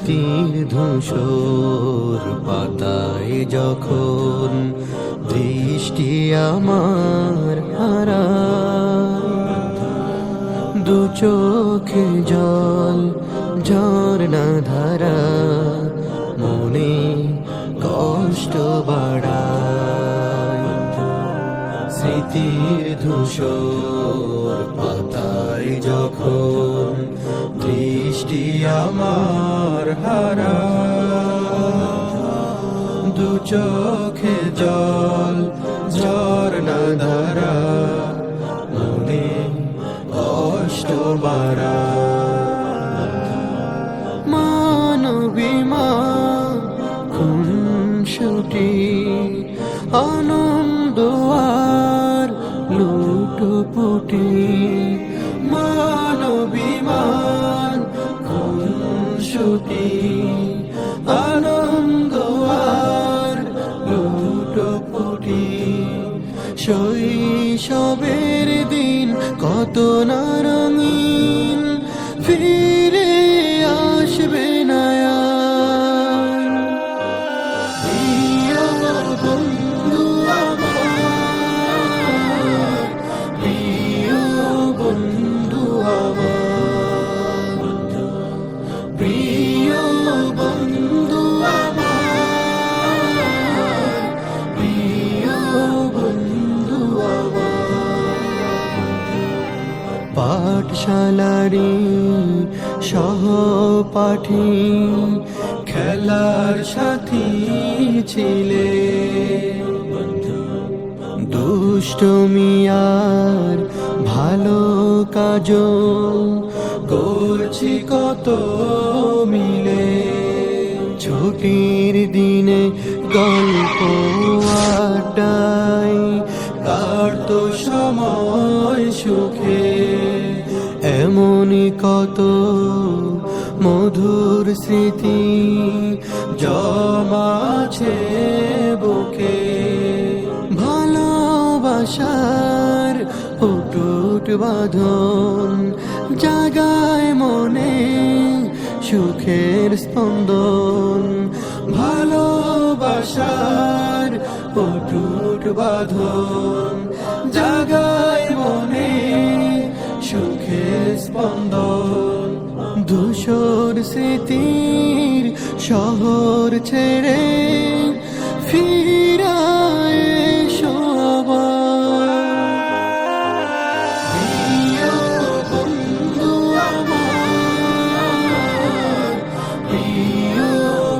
স্মৃতির ধূসর পাতায় যখন দৃষ্টি আমার হারায়, দু চোখে জল ঝর্ণা ধারা মনে কষ্ট বাড়ায়। স্মৃতির ধূসর পাতায় যখন দৃষ্টি আমার হারায়, দু চোখে জল ঝর্ণা ধারা মনে কষ্ট বাড়ায়। মানবী মা খুনসুটি আনন্দ আর লুটোপুটি, মানবী মান খুনসুটি আনন্দ আর লুটোপুটি। শৈশবের দিন কত না রঙিন, ফিরে আসবে না আর। প্রিয় বন্ধু আমার, প্রিয় বন্ধু আমার, প্রিয় বন্ধু আমার, প্রিয় বন্ধু আমার। পাঠশালারি সহপাঠী খেলার সাথী ছিলে, দুষ্টুমি আর ভালো কাজ করছি কত মিলে। ছুটির দিনে গল্প আড্ডায় কাটতো সময় সুখে, এমনই কত মধুর স্মৃতি জমা আছে বুকে। ভালোবাসার অটুট বাঁধন জাগায় মনে সুখের স্পন্দন, ভালোবাসার অটুট বাঁধন জাগায় মনে সুখের স্পন্দন। ধূসর স্মৃতির শহর ছেড়ে ফিরে এসো আবার। প্রিয় বন্ধু আমার, প্রিয়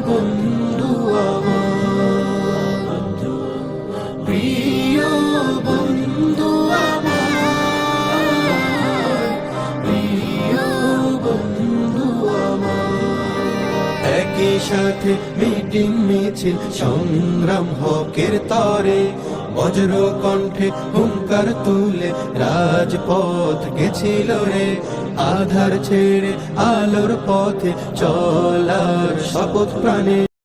বন্ধু আমার, প্রিয় বন্ধু আমার, প্রিয় বন্ধু আমার। একই সাথে মিটিং মিছিল সংগ্রাম হকের তরে, বজ্র কণ্ঠে হুঙ্কার তুলে রাজপথ গেছিল রে। আধার ছেড়ে আলোর পথে চলার শপথ প্রাণে